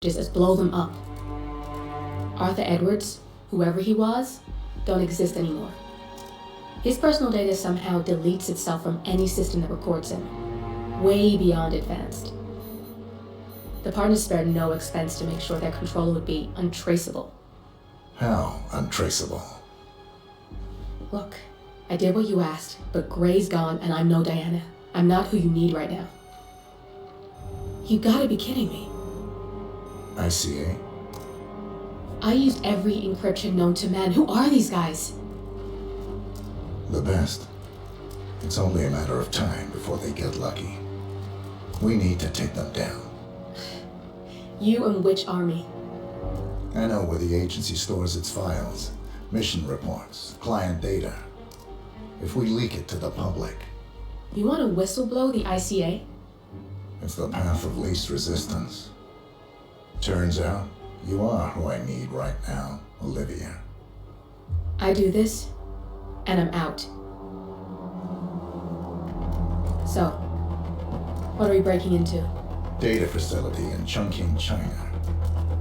just as blow them up. Arthur Edwards, whoever he was, don't exist anymore. His personal data somehow deletes itself from any system that records him, way beyond advanced. The partners spared no expense to make sure their control would be untraceable. How untraceable? Look, I did what you asked, but Gray's gone and I'm no Diana. I'm not who you need right now. You gotta be kidding me. ICA? I used every encryption known to man. Who are these guys? The best. It's only a matter of time before they get lucky. We need to take them down. You and which army? I know where the agency stores its files, mission reports, client data. If we leak it to the public... You want to whistleblow the ICA? It's the path of least resistance. Turns out, you are who I need right now, Olivia. I do this, and I'm out. So, what are we breaking into? Data facility in Chongqing, China.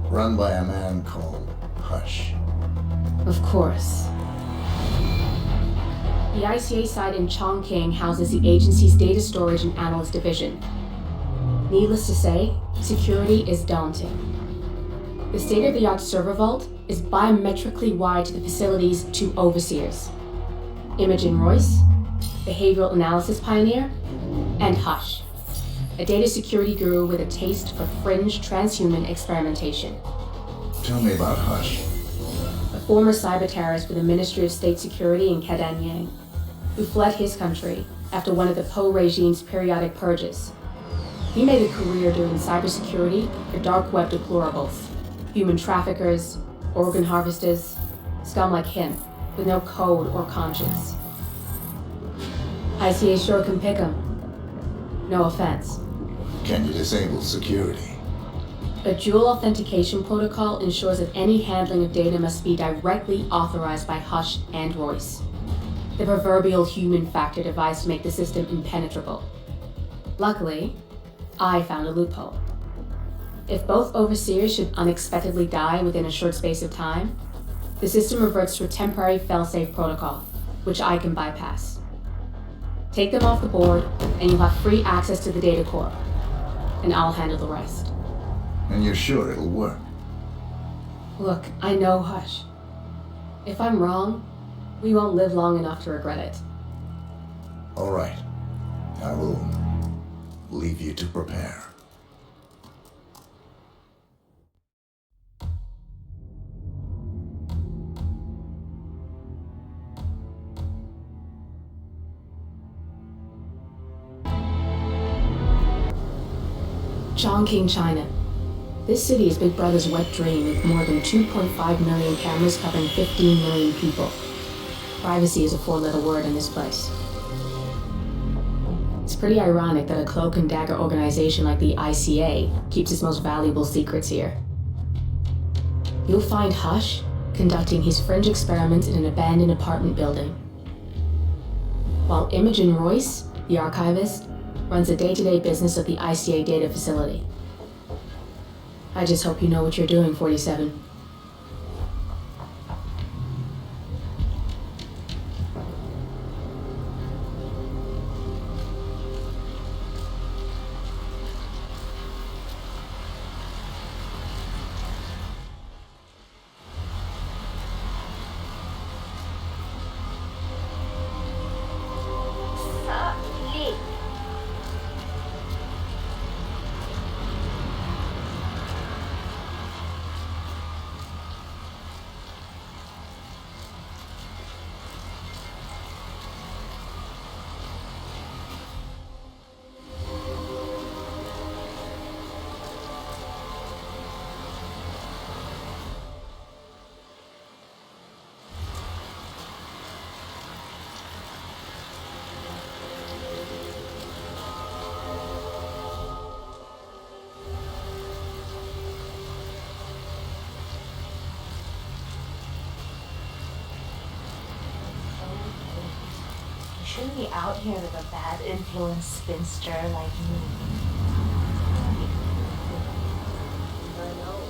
Run by a man called Hush. Of course. The ICA site in Chongqing houses the agency's data storage and analyst division. Needless to say, security is daunting. The state-of-the-art server vault is biometrically wired to the facility's two overseers, Imogen Royce, behavioral analysis pioneer, and Hush, a data security guru with a taste for fringe transhuman experimentation. Tell me about Hush. A former cyber terrorist with the Ministry of State Security in Kedanyang, who fled his country after one of the Po regime's periodic purges. He made a career doing cybersecurity for dark web deplorables, human traffickers, organ harvesters, scum like him, with no code or conscience. ICA sure can pick him. No offense. Can you disable security? A dual authentication protocol ensures that any handling of data must be directly authorized by Hush and Royce, the proverbial human factor devised to make the system impenetrable. Luckily, I found a loophole. If both overseers should unexpectedly die within a short space of time, the system reverts to a temporary fail-safe protocol, which I can bypass. Take them off the board, and you'll have free access to the data core, and I'll handle the rest. And you're sure it'll work? Look, I know Hush. If I'm wrong, we won't live long enough to regret it. All right. I will leave you to prepare. Chongqing, China. This city is Big Brother's wet dream with more than 2.5 million cameras covering 15 million people. Privacy is a four-letter word in this place. It's pretty ironic that a cloak and dagger organization like the ICA keeps its most valuable secrets here. You'll find Hush conducting his fringe experiments in an abandoned apartment building, while Imogen Royce, the archivist, runs the day-to-day business of the ICA data facility. I just hope you know what you're doing, 47. Shouldn't be out here with a bad influence spinster like me. I know.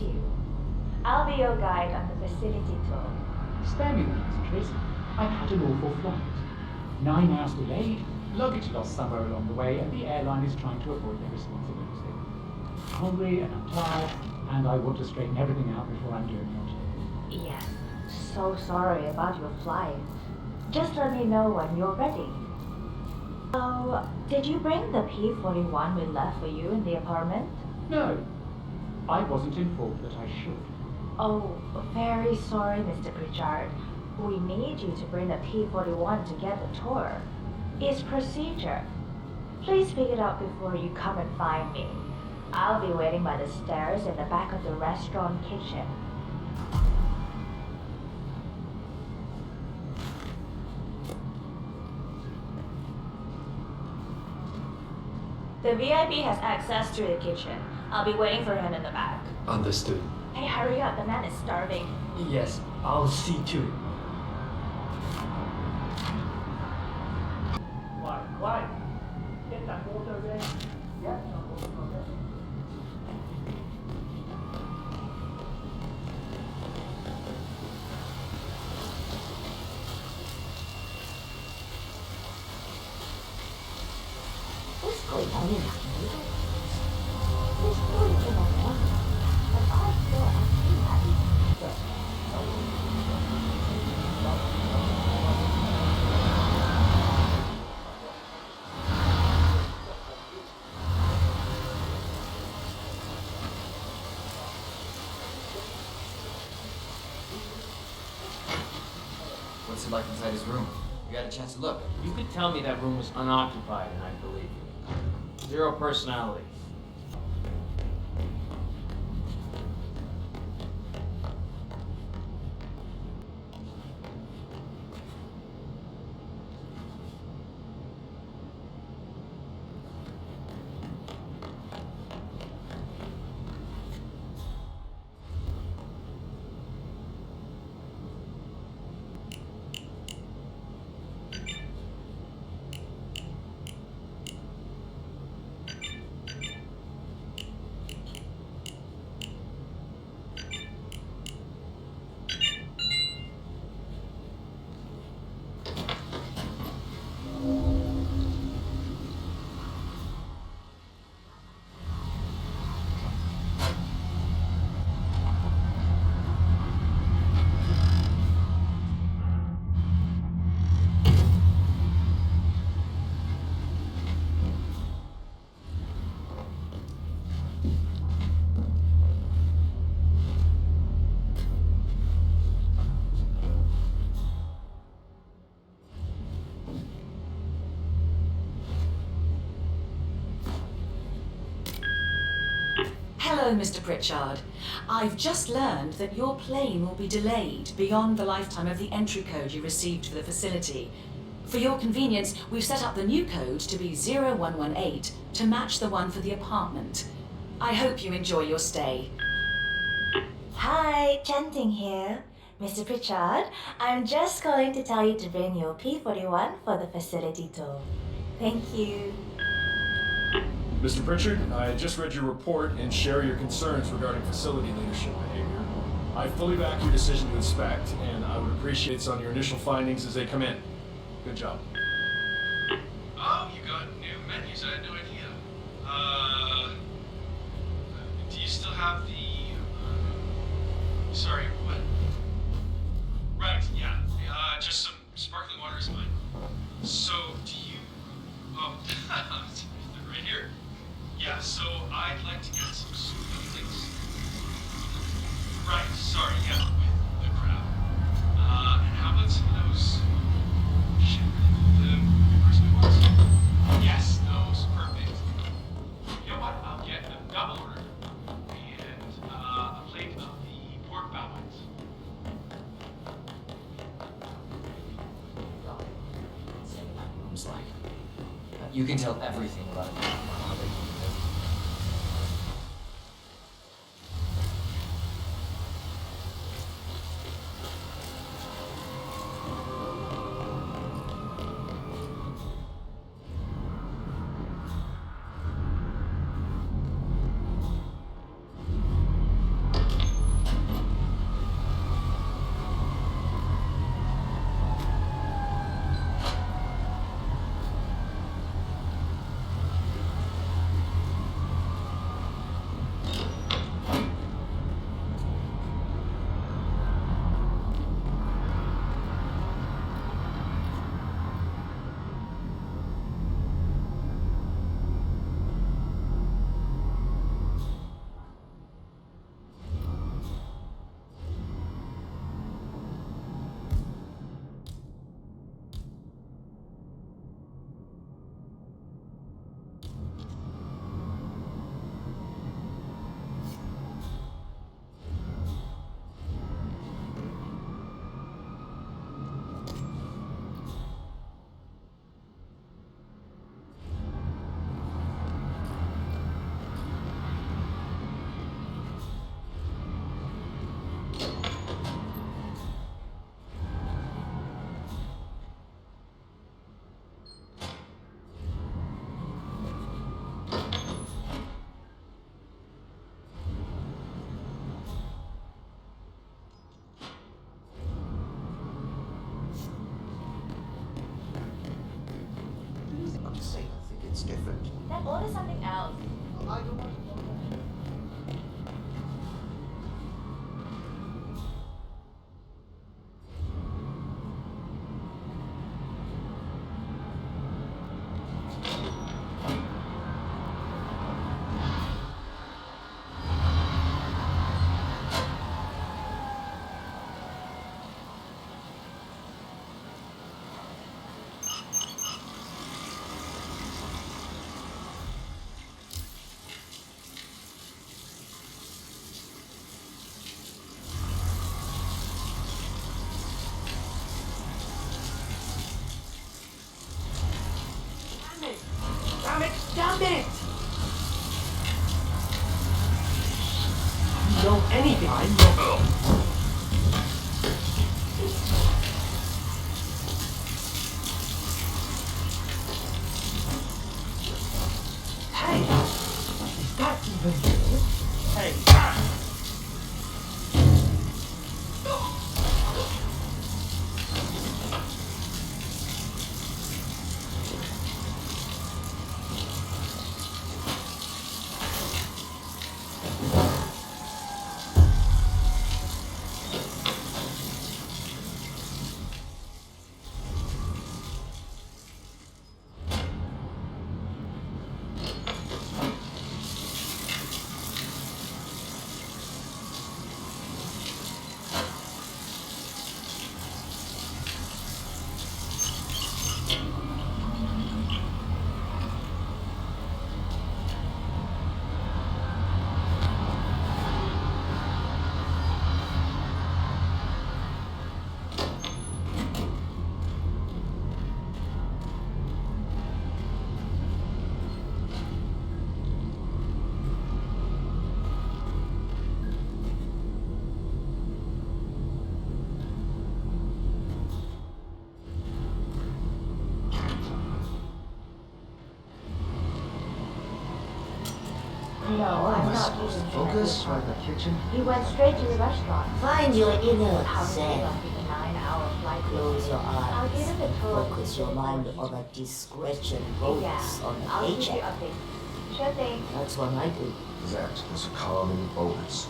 you. I'll be your guide on the facility tour. Spare me the pleasantries. I've had an awful flight. 9 hours delayed, luggage lost somewhere along the way, and the airline is trying to avoid their responsibility. I'm hungry and I'm tired, and I want to straighten everything out before I'm doing it. Yes, so sorry about your flight. Just let me know when you're ready. Oh, did you bring the P-41 we left for you in the apartment? No, I wasn't informed that I should. Oh, very sorry, Mr. Pritchard. We need you to bring the P-41 to get the tour. It's procedure. Please pick it up before you come and find me. I'll be waiting by the stairs in the back of the restaurant kitchen. The VIP has access to the kitchen. I'll be waiting for him in the back. Understood. Hey, hurry up, the man is starving. Yes, I'll see to it. Why? Get that water ready. Yeah, What's going on in that movie? There's no in that one. And I feel actually happy. What's it like inside his room? You had a chance to look. You could tell me that room was unoccupied and I'd believe you. Zero personality. Hello, Mr. Pritchard. I've just learned that your plane will be delayed beyond the lifetime of the entry code you received for the facility. For your convenience, we've set up the new code to be 0118 to match the one for the apartment. I hope you enjoy your stay. Hi, Chongqing here. Mr. Pritchard, I'm just going to tell you to bring your P-41 for the facility tour. Thank you. Mr. Pritchard, I just read your report and share your concerns regarding facility leadership behavior. I fully back your decision to inspect, and I would appreciate it on your initial findings as they come in. Good job. Oh, you got new menus. I had no idea. Do you still have the... sorry, what? Right, yeah. Just some sparkling water is fine. So, do you... Oh, they're right here. Yeah, so I'd like to get some soup, please. Right, sorry, yeah, with the crab. And how about some of those... shit, the crispy ones? Yes, those, perfect. You know what, I'll get a double order. And, a plate of the pork balance. Room's like. You can tell everything about it. How they keep it. It's different. Then order something else. I don't want to. Damn it! You know anything I know. Hey! Is that even you? Hey! No, I'm not using him at Focus this on time. the kitchen. He went straight to the restaurant. Find your inner How zen. must be the 9-hour flight? Close your I'll give eyes him the and tour. focus your mind on a discretion Yeah, bonus on the I'll keep you paycheck. updated. Sure thing. That's what I do. That was a calming bonus.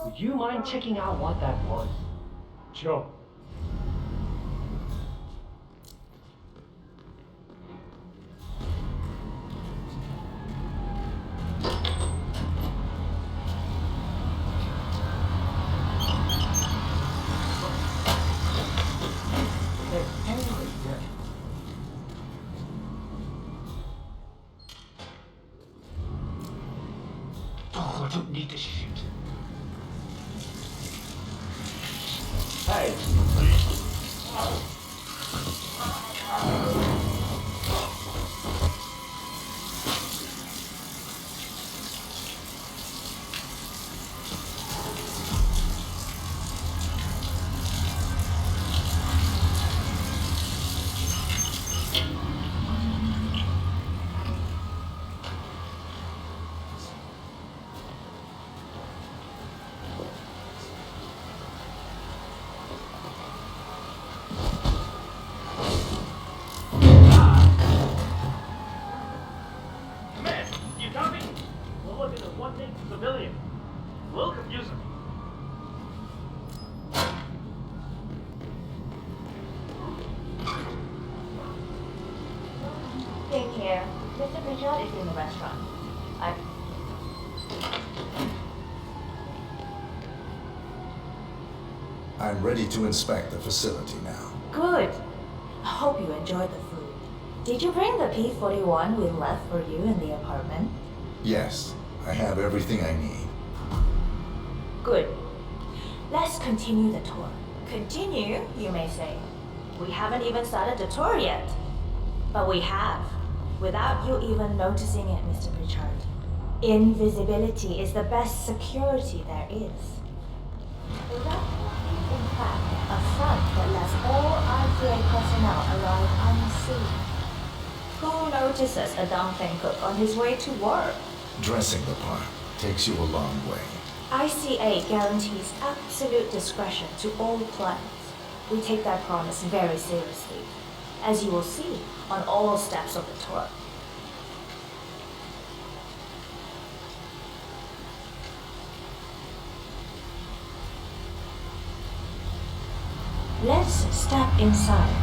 Would you mind checking out what that was? Sure. They're angry. Oh, I don't need this shit. Hey! Man, you got me? We're looking at one thing civilian. A little confusing. Stay here. Mr. Pritchard is in the restaurant. I'm ready to inspect the facility now. Good. I hope you enjoyed the food. Did you bring the P-41 we left for you in the apartment? Yes, I have everything I need. Good. Let's continue the tour. Continue, you may say. We haven't even started the tour yet. But we have. without you even noticing it, Mr. Pritchard. Invisibility is the best security there is. That is, in fact, a front that lets all ICA personnel arrive unseen. Who notices a dumpling cook on his way to work? Dressing the part takes you a long way. ICA guarantees absolute discretion to all clients. We take that promise very seriously, as you will see on all steps of the tour. Let's step inside.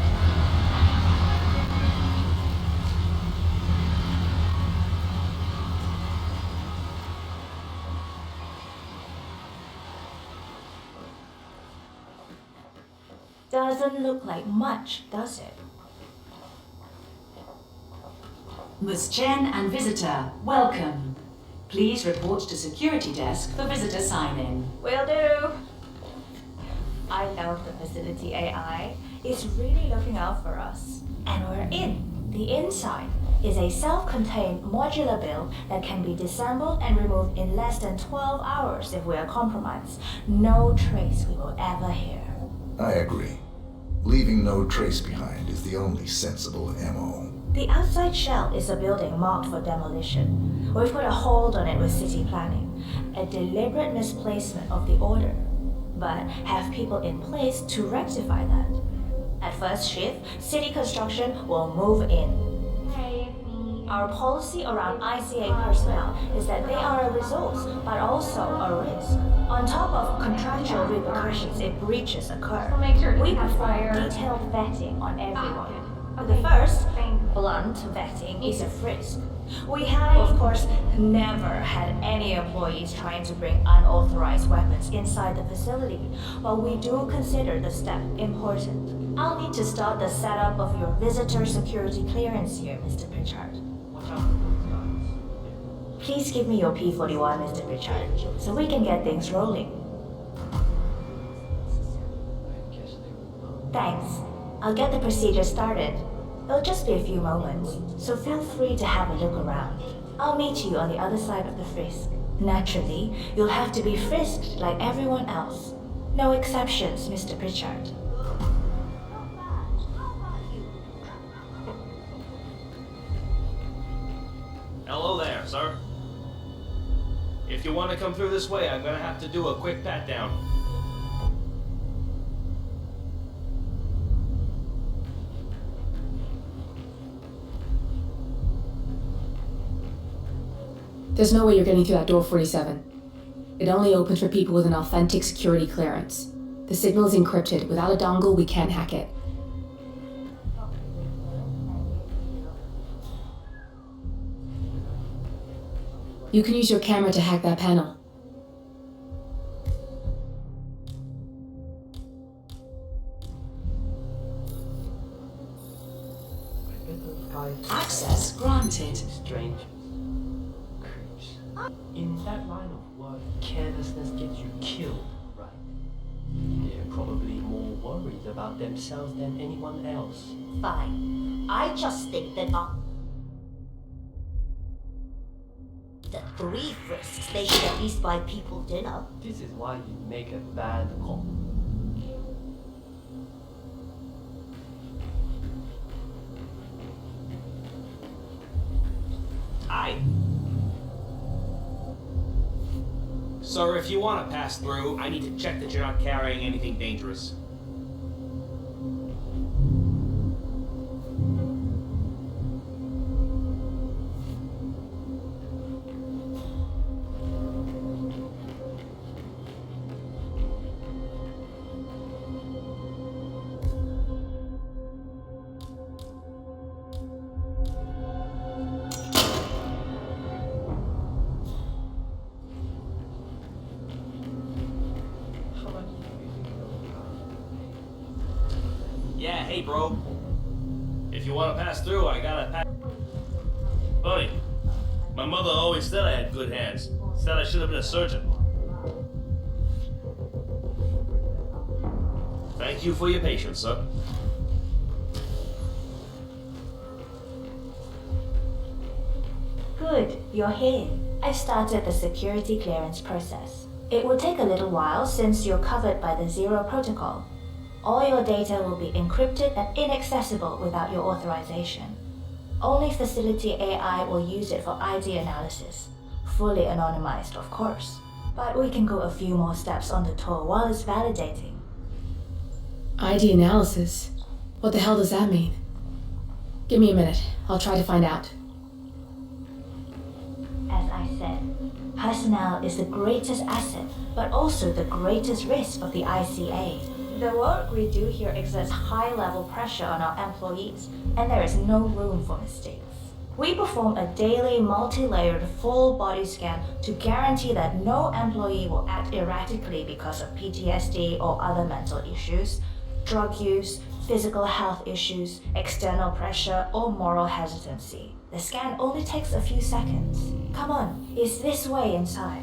Doesn't look like much, does it? Ms. Chen and visitor, welcome. Please report to security desk for visitor sign-in. Will do. I love the facility AI. It's really looking out for us. And we're in. The inside is a self-contained modular build that can be disassembled and removed in less than 12 hours if we are compromised. No trace we will ever hear. I agree. Leaving no trace behind is the only sensible MO. The outside shell is a building marked for demolition. We've put a hold on it with city planning. A deliberate misplacement of the order. But have people in place to rectify that. At first shift, city construction will move in. Our policy around ICA personnel is that they are a resource, but also a risk. On top of contractual repercussions if breaches occur, we perform detailed vetting on everyone. The first, blunt vetting, is a frisk. We have, of course, never had any employees trying to bring unauthorized weapons inside the facility, but we do consider the step important. I'll need to start the setup of your visitor security clearance here, Mr. Pritchard. Please give me your P41, Mr. Pritchard, so we can get things rolling. Thanks. I'll get the procedure started. It'll just be a few moments, so feel free to have a look around. I'll meet you on the other side of the frisk. Naturally, you'll have to be frisked like everyone else. No exceptions, Mr. Pritchard. Hello there, sir. If you want to come through this way, I'm gonna have to do a quick pat-down. There's no way you're getting through that door 47. It only opens for people with an authentic security clearance. The signal is encrypted. Without a dongle, we can't hack it. You can use your camera to hack that panel. Access granted. Strange. In that line of work, carelessness gets you killed, right? They're probably more worried about themselves than anyone else. Fine. I just think that the 3 frisks, they should at least buy people dinner. This is why you make a bad cop. Hi. Sir, if you want to pass through, I need to check that you're not carrying anything dangerous. Yeah, hey bro. If you want to pass through, I gotta pass. Buddy, my mother always said I had good hands. Said I should have been a surgeon. Thank you for your patience, sir. Good, you're here. I've started the security clearance process. It will take a little while since you're covered by the Zero Protocol. All your data will be encrypted and inaccessible without your authorization. Only facility AI will use it for ID analysis. Fully anonymized, of course. But we can go a few more steps on the tour while it's validating. ID analysis? What the hell does that mean? Give me a minute. I'll try to find out. As I said, personnel is the greatest asset, but also the greatest risk of the ICA. The work we do here exerts high-level pressure on our employees, and there is no room for mistakes. We perform a daily, multi-layered, full-body scan to guarantee that no employee will act erratically because of PTSD or other mental issues, drug use, physical health issues, external pressure, or moral hesitancy. The scan only takes a few seconds. Come on, it's this way inside.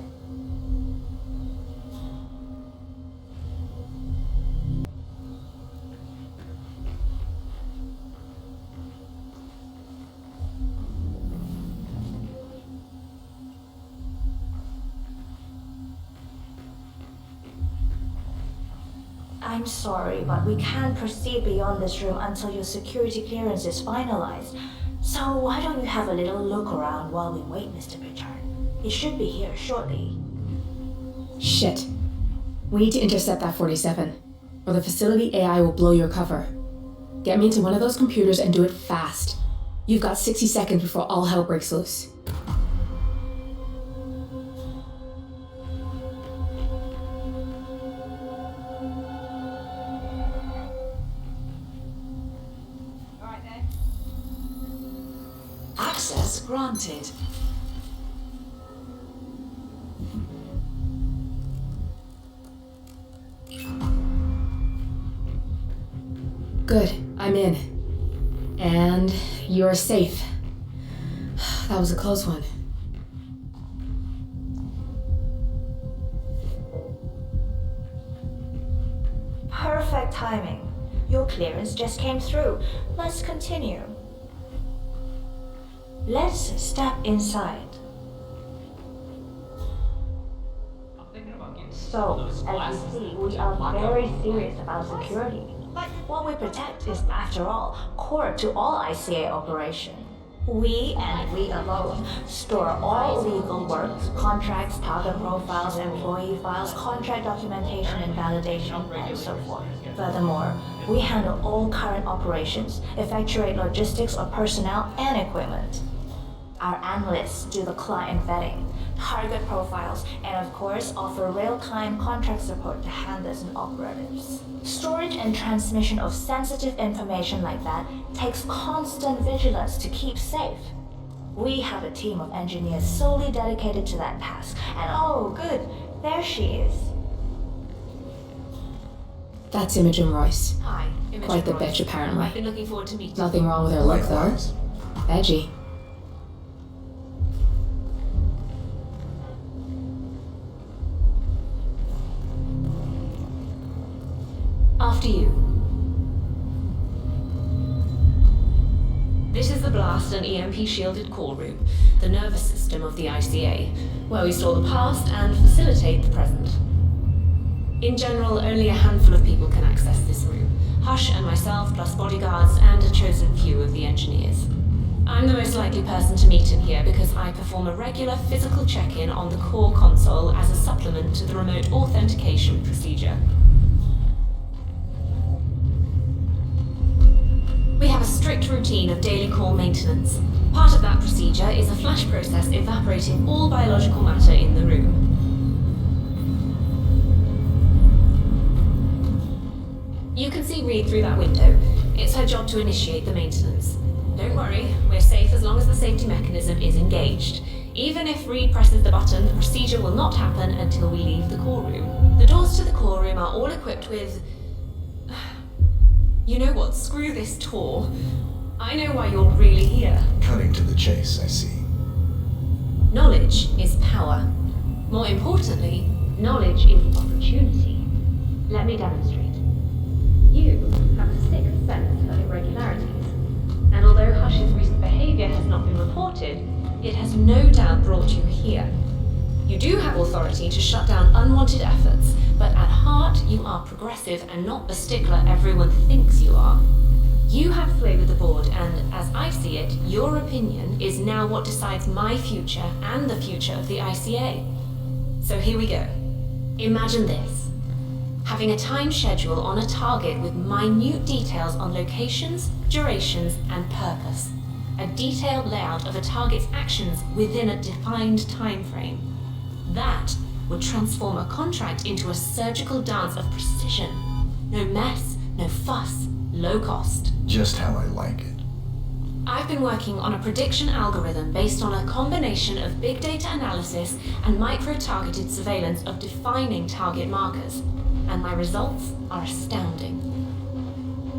I'm sorry, but we can't proceed beyond this room until your security clearance is finalized. So why don't you have a little look around while we wait, Mr. Pritchard? It should be here shortly. Shit. We need to intercept that 47, or the facility AI will blow your cover. Get me into one of those computers and do it fast. You've got 60 seconds before all hell breaks loose. Access granted. Good, I'm in. And you're safe. That was a close one. Perfect timing. Your clearance just came through. Let's continue. Let's step inside. So, as you see, we are very serious about security. What we protect is, after all, core to all ICA operation. We, and we alone, store all legal works, contracts, target profiles, employee files, contract documentation and validation, and so forth. Furthermore, we handle all current operations, effectuate logistics of personnel and equipment. Our analysts do the client vetting, target profiles, and of course offer real-time contract support to handlers and operatives. Storage and transmission of sensitive information like that takes constant vigilance to keep safe. We have a team of engineers solely dedicated to that task, and oh good, there she is. That's Imogen Royce. Hi, Imogen Quite the Royce. bitch, apparently. I've been looking forward to meeting Nothing wrong with her look, though. Likewise. Edgy. After you. This is the blast and EMP shielded core room, the nervous system of the ICA, where we store the past and facilitate the present. In general, only a handful of people can access this room. Hush and myself, plus bodyguards and a chosen few of the engineers. I'm the most likely person to meet in here because I perform a regular physical check-in on the core console as a supplement to the remote authentication procedure. We have a strict routine of daily core maintenance. Part of that procedure is a flash process evaporating all biological matter in the room. You can see Reed through that window. It's her job to initiate the maintenance. Don't worry, we're safe as long as the safety mechanism is engaged. Even if Reed presses the button, the procedure will not happen until we leave the core room. The doors to the core room are all equipped with... You know what? Screw this tour. I know why you're really here. Cutting to the chase, I see. Knowledge is power. More importantly, knowledge is opportunity. Let me demonstrate. You have a sixth sense of irregularities, and although Hush's recent behavior has not been reported, it has no doubt brought you here. You do have authority to shut down unwanted efforts, but at heart you are progressive and not the stickler everyone thinks you are. You have sway with the board, and as I see it, your opinion is now what decides my future and the future of the ICA. So here we go. Imagine this. Having a time schedule on a target with minute details on locations, durations, and purpose. A detailed layout of a target's actions within a defined time frame. That would transform a contract into a surgical dance of precision. No mess, no fuss, low cost. Just how I like it. I've been working on a prediction algorithm based on a combination of big data analysis and micro-targeted surveillance of defining target markers, and my results are astounding.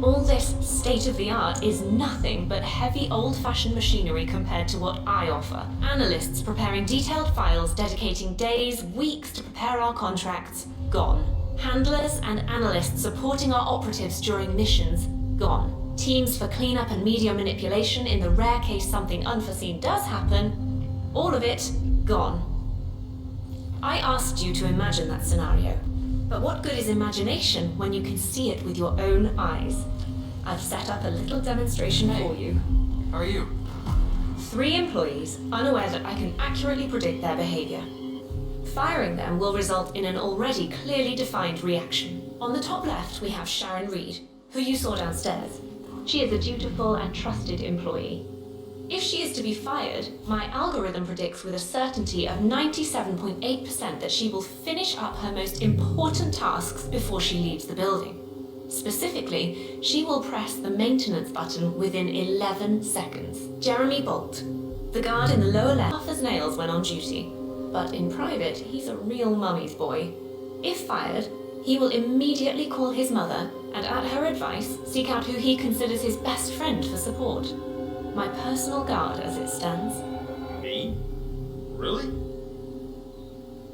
All this state-of-the-art is nothing but heavy old-fashioned machinery compared to what I offer. Analysts preparing detailed files dedicating days, weeks to prepare our contracts, gone. Handlers and analysts supporting our operatives during missions, gone. Teams for cleanup and media manipulation in the rare case something unforeseen does happen, all of it gone. I asked you to imagine that scenario, but what good is imagination when you can see it with your own eyes? I've set up a little demonstration for you. How are you? 3 employees unaware that I can accurately predict their behavior. Firing them will result in an already clearly defined reaction. On the top left, we have Sharon Reed, who you saw downstairs. She is a dutiful and trusted employee. If she is to be fired, my algorithm predicts with a certainty of 97.8% that she will finish up her most important tasks before she leaves the building. Specifically, she will press the maintenance button within 11 seconds. Jeremy Bolt, the guard in the lower left, tough as nails when on duty, but in private, he's a real mummy's boy. If fired, he will immediately call his mother and, at her advice, seek out who he considers his best friend for support. My personal guard, as it stands. Me? Really?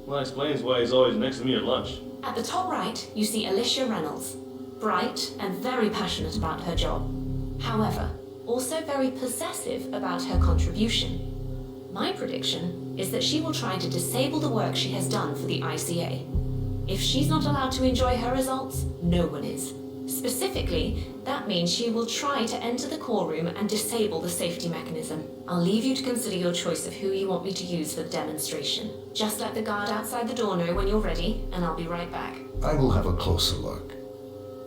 Well, that explains why he's always next to me at lunch. At the top right, you see Alicia Reynolds. Bright and very passionate about her job. However, also very possessive about her contribution. My prediction is that she will try to disable the work she has done for the ICA. If she's not allowed to enjoy her results, no one is. Specifically, that means she will try to enter the core room and disable the safety mechanism. I'll leave you to consider your choice of who you want me to use for the demonstration. Just let the guard outside the door know when you're ready, and I'll be right back. I will have a closer look.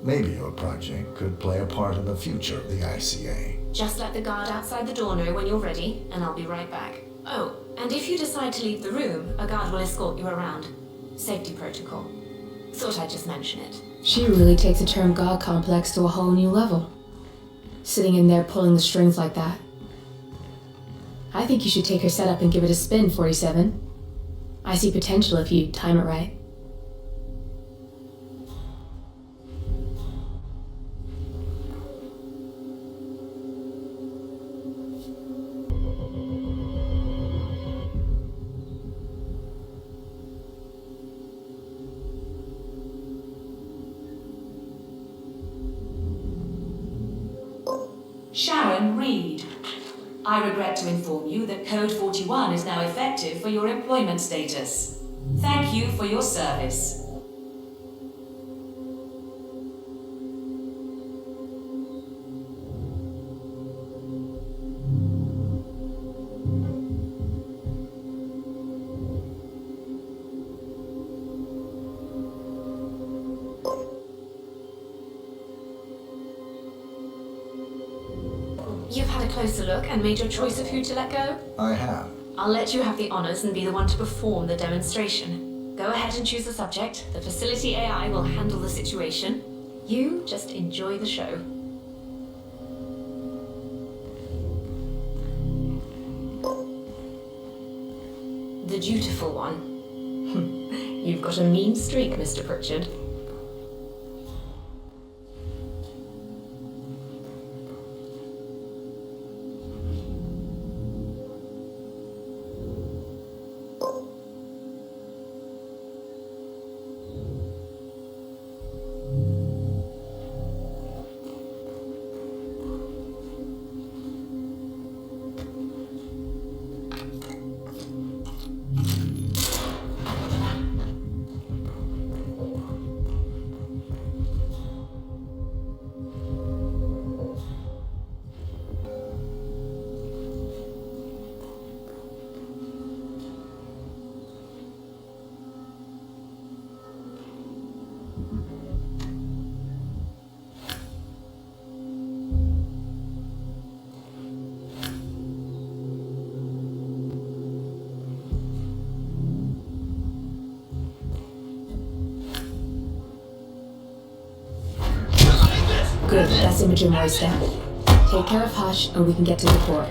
Maybe your project could play a part in the future of the ICA. Just let the guard outside the door know when you're ready, and I'll be right back. Oh, and if you decide to leave the room, a guard will escort you around. Safety protocol. Thought I'd just mention it. She really takes the term God complex to a whole new level. Sitting in there pulling the strings like that. I think you should take her setup and give it a spin, 47. I see potential if you time it right. Sharon Reed. I regret to inform you that Code 41 is now effective for your employment status. Thank you for your service. You've had a closer look and made your choice of who to let go? I have. I'll let you have the honors and be the one to perform the demonstration. Go ahead and choose the subject. The facility AI will handle the situation. You just enjoy the show. The dutiful one. You've got a mean streak, Mr. Pritchard. That's Imogen Roy's step. Take care of Hush, and we can get to the core.